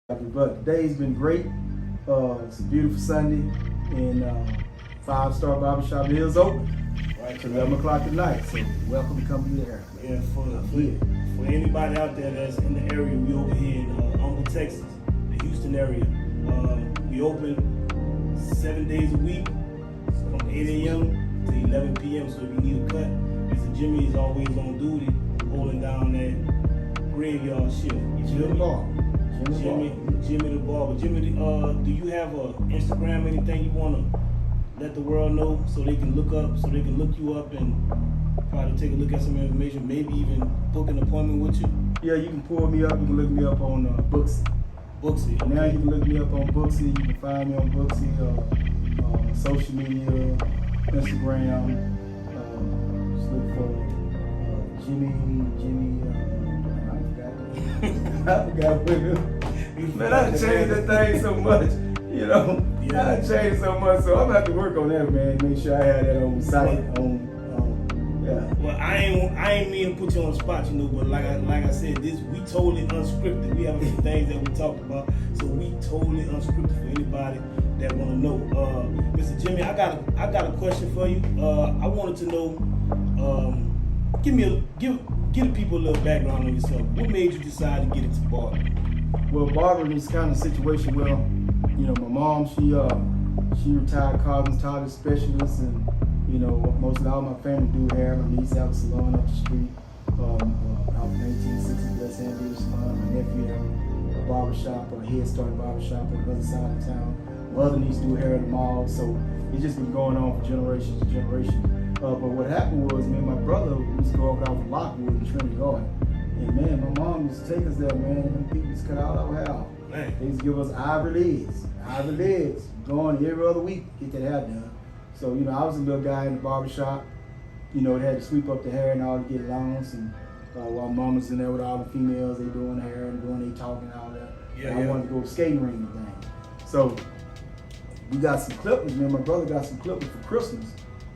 But today's been great. It's a beautiful Sunday, and 5-star barbershop is open. Right, 11 o'clock tonight. So welcome to come to the haircut. Yeah, for anybody out there that's in the area, we over here in Humble, Texas, the Houston area. We open 7 days a week from 8 a.m. to 11 p.m. So if you need a cut, Mr. Jimmy is always on duty, holding down that graveyard shift. Jimmy the Barber. Jimmy the Barber. Jimmy, do you have a Instagram? Anything you wanna let the world know so they can look you up and probably take a look at some information, maybe even book an appointment with you? Yeah, you can pull me up. You can look me up on Booksy. Booksy. Okay. Now you can look me up on Booksy. You can find me on Booksy, social media, Instagram. Just look for Jimmy. I forgot what it is. Man, I changed that thing so much. You know, Yeah. I changed so much, so I'm gonna have to work on that, man. Make sure I have that on the site. Yeah. Well, I ain't mean to put you on the spot, you know, but like I said, we totally unscripted. We have a few things that we talked about, so we totally unscripted for anybody that want to know. Mr. Jimmy, I got a question for you. I wanted to know, give the people a little background on yourself. What made you decide to get into barbering? Well, barbering is kind of a situation where, you know, my mom, she retired cosmetology specialist, and you know, mostly all my family do hair. My niece have a salon up the street, out in 1860 West End Beauty Salon. My nephew have a barbershop, a Head Start barbershop on the other side of town. My other niece do hair at the mall, so it's just been going on for generations and generations. But what happened was, me and my brother used to go over down to Lockwood in Trinity Garden. And man, my mom used to take us there, man. Them people used to cut all our hair off. Man. They used to give us ivory legs, going every other week, get that hair done. So, you know, I was a little guy in the barbershop. You know, they had to sweep up the hair and all to get allowance. And while mama's in there with all the females, they doing hair and doing they talking and all that. Yeah, and I wanted to go skating ring and thing. So we got some clippers, man. My brother got some clippers for Christmas.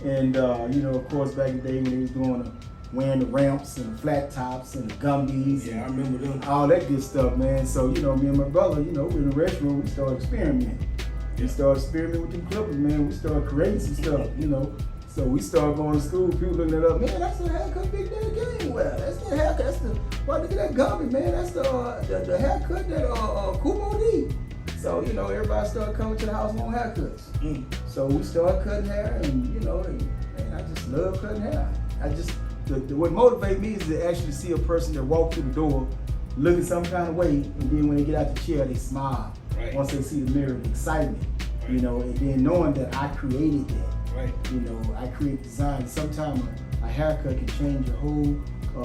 And, you know, of course, back in the day when they was doing wearing the ramps and the flat tops and the gumbies. Yeah, I remember them. All that good stuff, man. So, you know, me and my brother, you know, we in the restroom, we started experimenting. We started experimenting with the clippers, man. We started creating some stuff, you know. So we started going to school, people looking it up. Man, that's the haircut Big Daddy Game wear. That's the haircut. That's the, well, look at that gumby, man. That's the haircut that Kumo D. So, you know, everybody started coming to the house on haircuts. So we started cutting hair, and, you know, and I just love cutting hair. What motivates me is to actually see a person that walk through the door looking some kind of way, and then when they get out the chair, they smile. Right. Once they see the mirror, the excitement, Right. you know, and then knowing that I created that. Right. You know, I create design. Sometimes a haircut can change your whole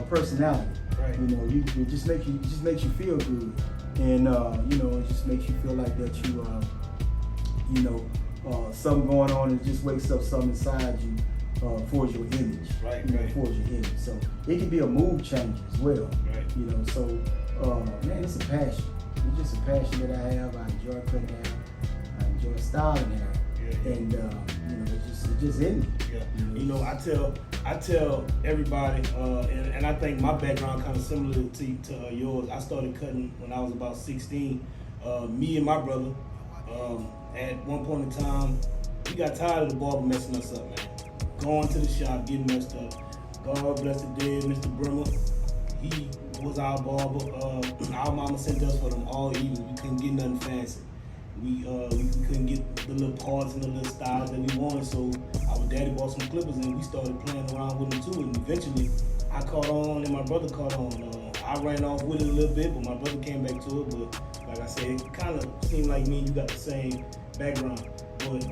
personality. Right. You know, it just makes you feel good, and you know, it just makes you feel like that you know, something going on, and it just wakes up something inside you for your image. Right. You know, Right. for your image. So it can be a mood change as well. Right. You know, so man, it's a passion. It's just a passion that I have. I enjoy cutting hair. I enjoy styling hair. Yeah. And you know, it's just in me. Yeah. You know, I tell everybody, and I think my background kind of similar to yours. I started cutting when I was about 16. Me and my brother, at one point in time, we got tired of the barber messing us up, man. Going to the shop, getting messed up. God bless the dead, Mr. Brimmer. He was our barber. Our mama sent us for them all evening. We couldn't get nothing fancy. We couldn't get the little parts and the little styles that we wanted, so our daddy bought some clippers and we started playing around with them too. And eventually, I caught on and my brother caught on. I ran off with it a little bit, but my brother came back to it. But like I said, it kind of seemed like me and you got the same background. But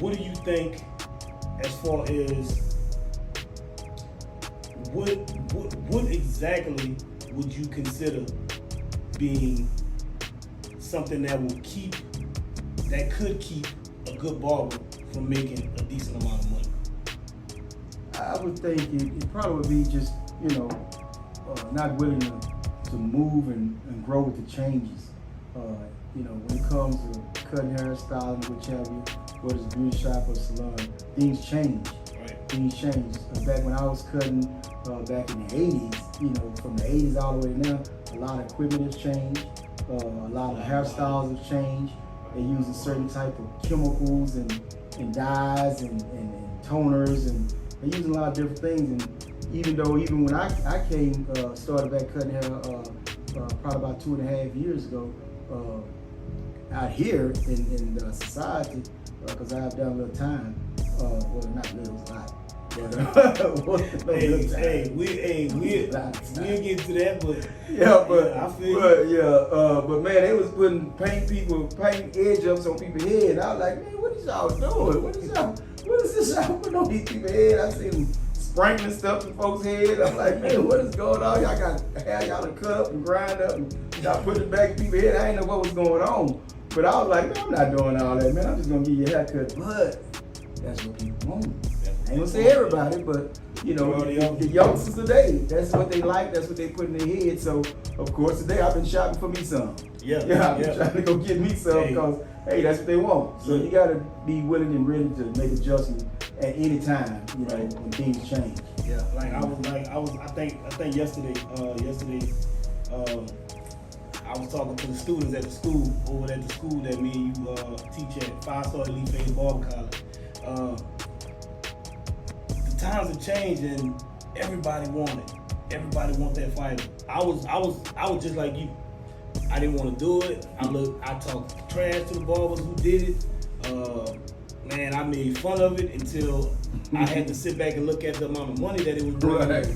what do you think as far as what exactly would you consider being something that could keep a good barber from making a decent amount of money? I would think it probably would be just, you know, not willing to move and grow with the changes. You know, when it comes to cutting hair, styling, whichever, whether it's a beauty shop or salon, things change. Right. Things change. Back when I was cutting back in the 80s, you know, from the 80s all the way to now, a lot of equipment has changed. A lot of hairstyles have changed. They're using certain type of chemicals and dyes and toners, and they're using a lot of different things. And even when I came, started back cutting hair probably about 2.5 years ago, out here in society, because I've done a little time, well, not little, a lot. We'll get to that, but yeah, I feel you. But man, they was putting paint edge ups on people's head. I was like, man, what is y'all doing? What is this y'all putting on these people's head? I see them sprinkling stuff in folks' head. I'm like, man, what is going on? Y'all got hair y'all to cut up and grind up, and y'all put it back in people's head. I ain't know what was going on, but I was like, man, I'm not doing all that, man. I'm just gonna give you a haircut, but that's what people want. I ain't gonna say everybody, but the youngsters today, that's what they like, that's what they put in their head. So of course today I've been shopping for me some. I've been trying to go get me some because hey, that's what they want. So you gotta be willing and ready to make adjustments at any time, when things change. Yeah, I think yesterday, I was talking to the students at the school, over at the school that me and you teach at 5-star Elite Phase Barber College. The times have changed and everybody want it. Everybody want that fighter. I was just like you. I didn't want to do it. I talked trash to the barbers who did it. Man, I made fun of it until I had to sit back and look at the amount of money that it was bringing. Right.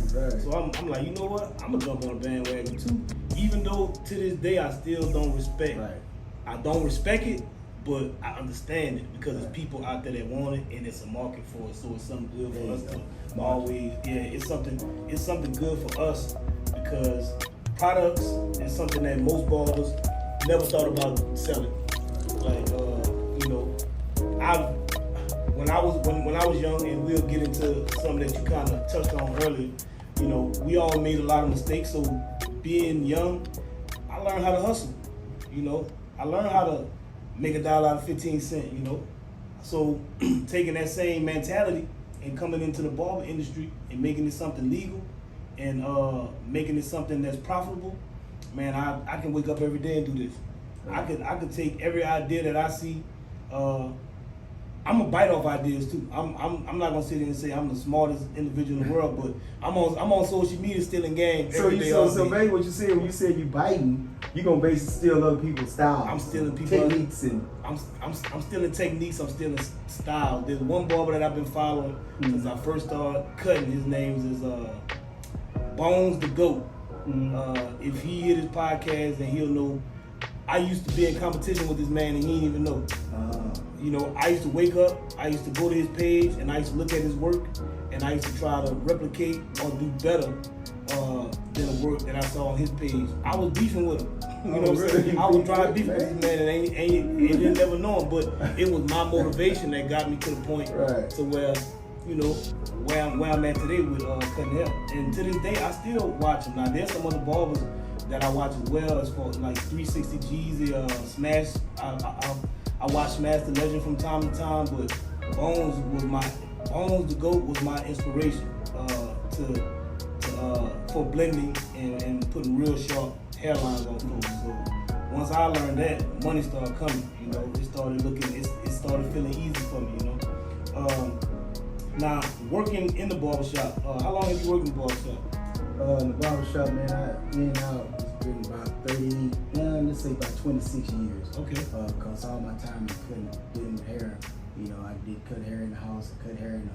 So I'm like, you know what? I'm gonna jump on a bandwagon too. Even though to this day I still don't respect. Right. I don't respect it, but I understand it because there's people out there that want it and it's a market for it. So it's something good for us to always. Yeah, it's something good for us because products is something that most barbers never thought about selling. Like when I was young, and we'll get into something that you kind of touched on earlier. We all made a lot of mistakes. So being young, I learned how to hustle. I learned how to make $1 out of 15 cents. So taking that same mentality and coming into the barber industry and making it something legal and making it something that's profitable, man, I can wake up every day and do this. Right. I could take every idea that I see. I'm gonna bite off ideas too. I'm not gonna sit here and say I'm the smartest individual in the world, but I'm on social media stealing game every day. So maybe what you said when you said you biting, you gonna basically steal other people's style. I'm stealing people's techniques and I'm stealing techniques. I'm stealing style. There's one barber that I've been following since I first started cutting. His name is Bones the Goat. If he hear this podcast, then he'll know. I used to be in competition with this man and he didn't even know. I used to wake up, I used to go to his page and I used to look at his work and I used to try to replicate or do better than the work that I saw on his page. I was beefing with him. What I'm saying? I was trying to beef with this man and didn't never know him, but it was my motivation that got me to the point to where, where I'm at today with cutting hair. And to this day, I still watch him. Now, there's some other barbers that I watch as well, as far like 360 Jeezy, Smash. I watch Smash the Legend from time to time, but Bones the Goat was my inspiration for blending and putting real sharp hairlines on folks. So once I learned that, money started coming. It started feeling easy for me. Now working in the barbershop. How long have you worked in the barbershop? In the barbershop, man, I've been out. It's been about let's say about 26 years. Okay. Because all my time is doing hair. I did cut hair in the house, I cut hair in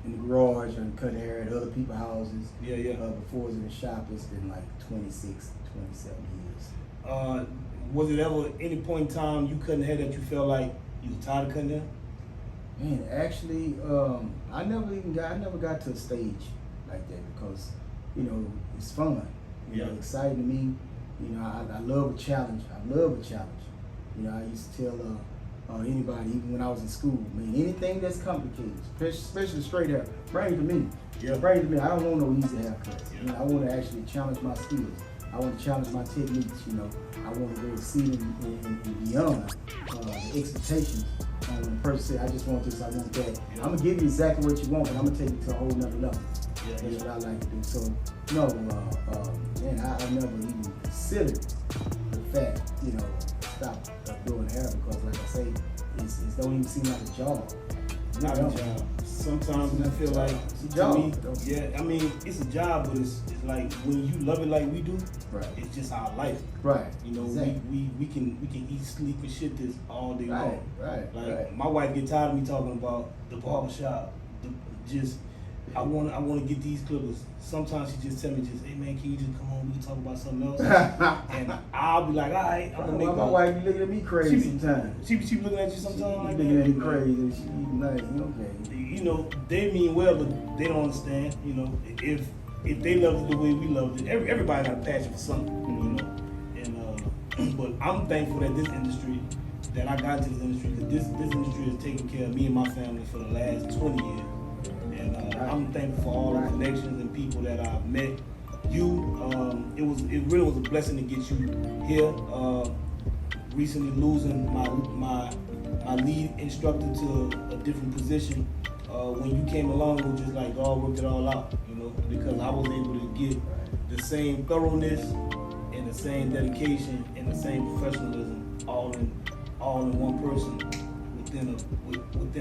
the garage, and cut hair at other people's houses. Yeah. Before I was in the shop, it's been like 26, 27 years. Was it ever any point in time you cutting hair that you felt like you were tired of cutting hair? Man, actually, I never got to a stage like that because, it's fun. It's exciting to me. I love a challenge. I used to tell anybody, even when I was in school, man, anything that's complicated, especially straight hair, bring it to me. Bring it to me. I don't want no easy haircuts. I want to actually challenge my skills. I want to challenge my techniques. I want to go exceed and beyond the expectations. When the person say, I just want this, I want that. I'm gonna give you exactly what you want, but I'm gonna take it to a whole nother level. That's what I like to do. So, no, man, I never even considered fact, you know, stop doing hair because, like I say, it don't even seem like a job. Not a job. Sometimes I feel like, it's a job. Yeah, I mean, it's a job, but it's like when you love it like we do, right. It's just our life. Right. You know, exactly. we can eat, sleep, and shit this all day long. Right. Like my wife get tired of me talking about the barbershop. I want to get these clippers. Sometimes she just tell me, hey man, can you just come home? We can talk about something else. And I'll be like, all right, I'm gonna make. My wife be looking at me crazy sometimes. She be looking at you sometimes. She be looking at me crazy. She be like, okay. You know, they mean well, but they don't understand. You know, if they love it the way we love it, everybody got a passion for something. You know, and but I'm thankful that this industry, that I got into this industry, because this industry has taken care of me and my family for the last 20 years. And I'm thankful for all the connections and people that I've met. It really was a blessing to get you here. Recently losing my lead instructor to a different position. When you came along, it was just like God worked it all out, you know, because I was able to get the same thoroughness and the same dedication and the same professionalism all in one person within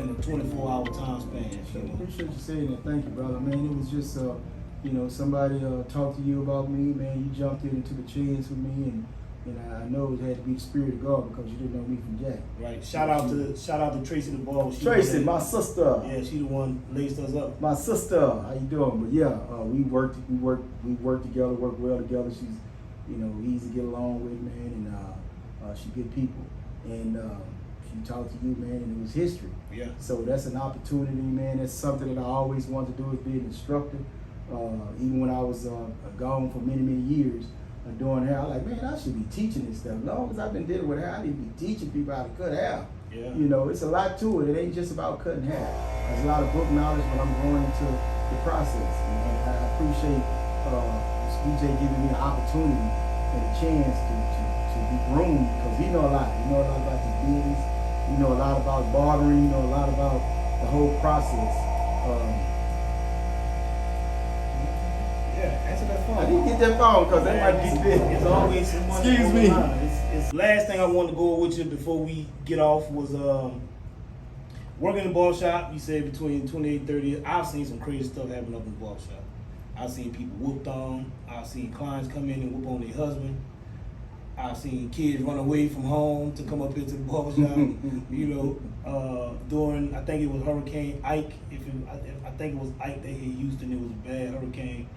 a 24-hour time span. So appreciate you saying that. Thank you, brother. Man, it was just you know, somebody talked to you about me, man. You jumped in and took a chance with me, and I know it had to be the spirit of God because you didn't know me from Jack. Right. Shout out to Tracy the Barber. Tracy, my sister. Yeah, she the one laced us up. My sister, how you doing? But yeah, we work together, work well together. She's, you know, easy to get along with, man, and she good people. And she talked to you, man, and it was history. Yeah. So that's an opportunity, man. That's something that I always wanted to do, is be an instructor. Even when I was gone for many years. Doing hair, I'm like, man, I should be teaching this stuff. As long as I've been dealing with hair, I need to be teaching people how to cut hair. Yeah. You know, it's a lot to it. It ain't just about cutting hair. There's a lot of book knowledge, but I'm growing into the process. And I appreciate BJ giving me the opportunity and the chance to be groomed, because he know a lot. He know a lot about this business. He know a lot about barbering. He know a lot about the whole process. Answer that phone. I didn't get that phone because that might be big. It's always some money. Excuse me. It's last thing I wanted to go with you before we get off was working in the barbershop. You said between 28 and 30. I've seen some crazy stuff happen up in the barbershop. I've seen people whooped on. I've seen clients come in and whoop on their husband. I've seen kids run away from home to come up here to the barbershop. You know, during, I think it was Hurricane Ike. I think it was Ike that hit Houston. It was a bad hurricane.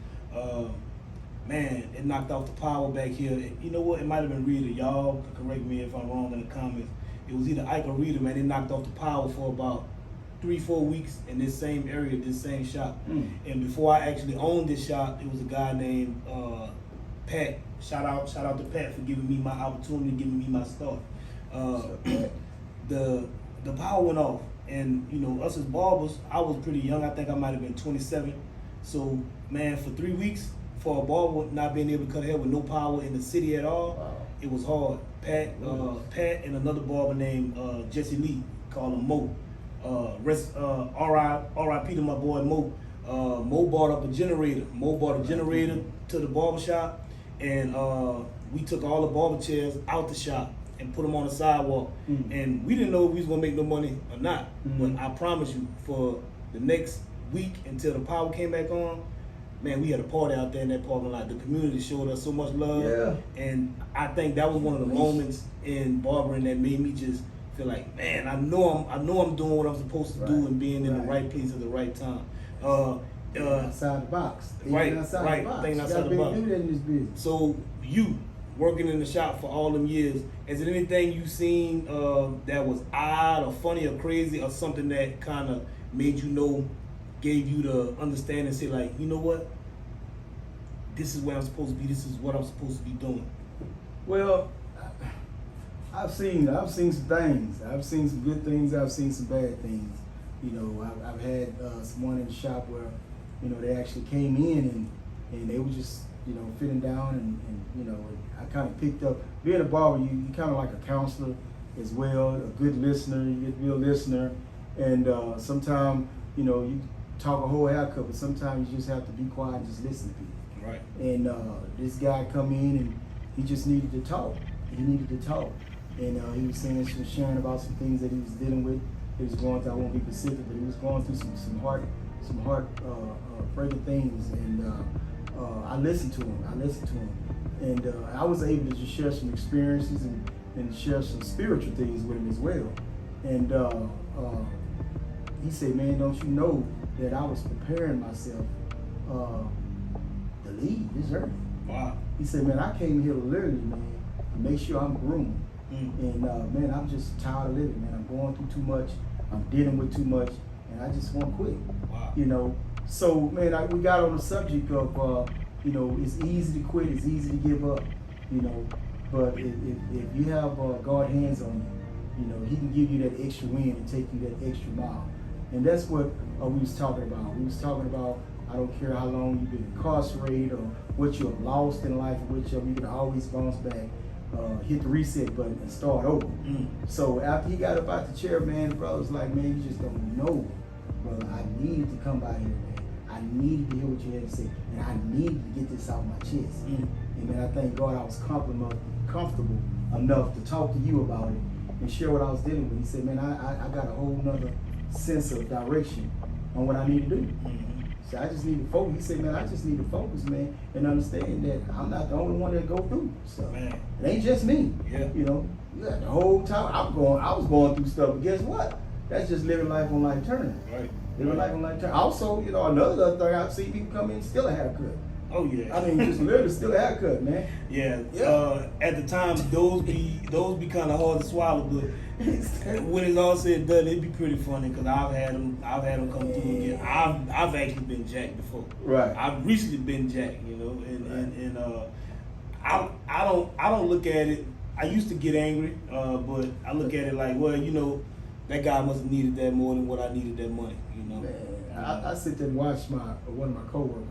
Man, it knocked off the power back here. You know what? It might have been Rita. Y'all can correct me if I'm wrong in the comments. It was either Ike or Rita, man. It knocked off the power for about 3-4 weeks in this same area, this same shop. And before I actually owned this shop, it was a guy named Pat. Shout out to Pat for giving me my opportunity, giving me my start. The power went off, and you know, us as barbers, I was pretty young. I think I might have been 27. So, man, for 3 weeks, for a barber not being able to cut hair with no power in the city at all, it was hard. Pat and another barber named Jesse Lee, called him Mo. R.I.P. to my boy Mo. Mo bought up a generator. Mo bought a generator to the barbershop, and we took all the barber chairs out the shop and put them on the sidewalk. And we didn't know if we was gonna make no money or not. But I promise you, for the next week until the power came back on, man, we had a party out there in that parking lot. The community showed us so much love, and I think that was one of the moments in barbering that made me just feel like, man, I know I'm doing what I'm supposed to do and being in the right place at the right time. Outside the box. Thinking outside the box. Do that in this business. So you working in the shop for all them years, is there anything you seen that was odd or funny or crazy or something that kind of made you know, gave you the understanding and say like, you know what, this is where I'm supposed to be, this is what I'm supposed to be doing? Well, I've seen some things. I've seen some good things, I've seen some bad things. You know, I've had someone in the shop where, you know, they actually came in and they were just, you know, fitting down and you know, I kind of picked up, being a barber, you kind of like a counselor as well, a good listener, you get to be a listener, and sometimes, you know, you talk a whole haircut, but sometimes you just have to be quiet and just listen to people. Right. And this guy come in and he just needed to talk. he needed to talk. And he was saying, she was sharing about some things that he was dealing with. He was going through, I won't be specific, but he was going through some heart breaking things. And I listened to him. And I was able to just share some experiences and share some spiritual things with him as well. And he said, man, don't you know that I was preparing myself to leave this earth? Wow. He said, man, I came here literally, man, to make sure I'm groomed. And man, I'm just tired of living, man. I'm going through too much. I'm dealing with too much, and I just want to quit. Wow. You know, so man, we got on the subject of, you know, it's easy to quit, it's easy to give up, you know, but if you have God hands on you, you know, He can give you that extra win and take you that extra mile. And that's what we was talking about. We was talking about, I don't care how long you've been incarcerated or what you have lost in life, or whichever, you can always bounce back. Hit the reset button and start over. So after he got up out the chair, man, the brother was like, man, you just don't know, brother. I needed to come by here, man. I needed to hear what you had to say, and I needed to get this out my chest. And man, I thank God I was comfortable enough to talk to you about it and share what I was dealing with. He said, man, I got a whole nother sense of direction on what I need to do. So I just need to focus. He said, man, I just need to focus, man, and understand that I'm not the only one that go through stuff. Man. It ain't just me. Yeah. You know, the whole time I was going through stuff, but guess what? That's just living life on life terms. Right. Living life on life terms. Also, you know, another thing I've seen people come in still a haircut. Oh yeah. I mean, just literally still a haircut, man. Yeah. Yeah. At the time, those be kind of hard to swallow, but when it's all said and done, it'd be pretty funny because I've had them come through again. I've actually been jacked before. Right. I've recently been jacked, you know, and I don't look at it. I used to get angry, but I look at it like, well, you know, that guy must have needed that more than what I needed that money, you know. Man, I sit there and watch one of my coworkers.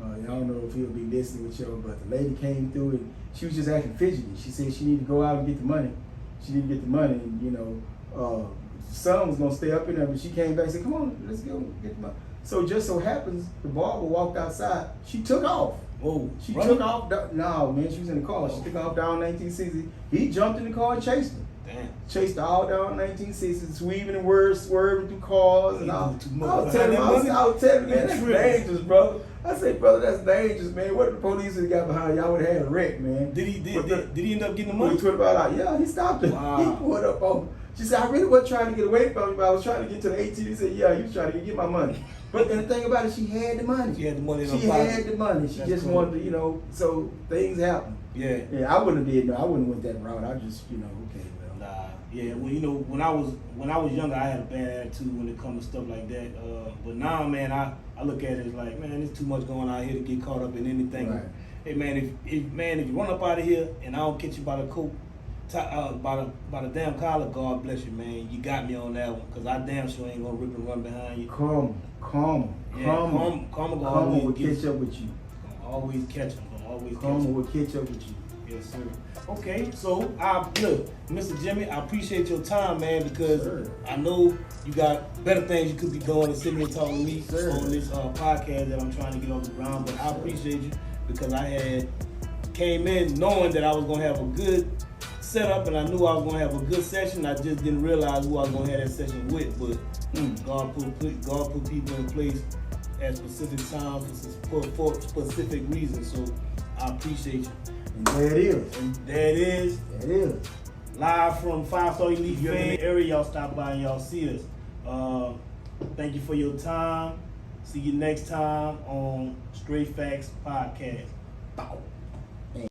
I don't know if he'll be listening with you, but the lady came through and she was just acting fidgety. She said she needed to go out and get the money. She didn't get the money, and you know, son was gonna stay up in there, but she came back and said, "Come on, let's go get the money." So just so happens, the barber walked outside. She took off. Oh, She right? took off. No, man, she was in the car. She took off down 1960. He jumped in the car and chased her. Damn. Chased her all down 1960, swerving and swerving through cars and all. Too much I was telling him, man, that's dangerous, bro. I said, brother, that's dangerous, man. What if the police had got behind y'all would have had a wreck, man. Did he end up getting the money? He about, yeah, he stopped it. Wow. He pulled up on. She said, I really wasn't trying to get away from you, but I was trying to get to the ATM. He said, yeah, you was trying to get my money. But and the thing about it, she had the money. She had the money in her She pocket. had the money. She That's just cool. wanted to, you know, so things happen. Yeah. Yeah, I wouldn't have did no. I wouldn't have went that route. I just, you know, okay, well. Nah. Yeah. Well, you know, when I was younger, I had a bad attitude when it comes to stuff like that. But now, man, I look at it as like, man, there's too much going on out here to get caught up in anything. Right. Hey, man, if you run up out of here and I don't catch you by the coat, by the damn collar, God bless you, man. You got me on that one, cause I damn sure ain't gonna rip and run behind you. Karma Karma will catch up with you. Always catch him. Always catch Karma him. will catch up with you. Yes, sir. Okay, so look, Mr. Jimmy, I appreciate your time, man, because Sir. I know you got better things you could be doing than sitting here talking to me Sir. on this podcast that I'm trying to get off the ground. But I appreciate you because I had came in knowing that I was gonna have a good setup and I knew I was gonna have a good session. I just didn't realize who I was gonna have that session with. But God put people in place at specific times for specific reasons. So I appreciate you. And there it is. And there it is. There it is. Live from 5-Star Elite. If you're in the area, y'all stop by and y'all see us. Thank you for your time. See you next time on Straight Facts Podcast. Bow.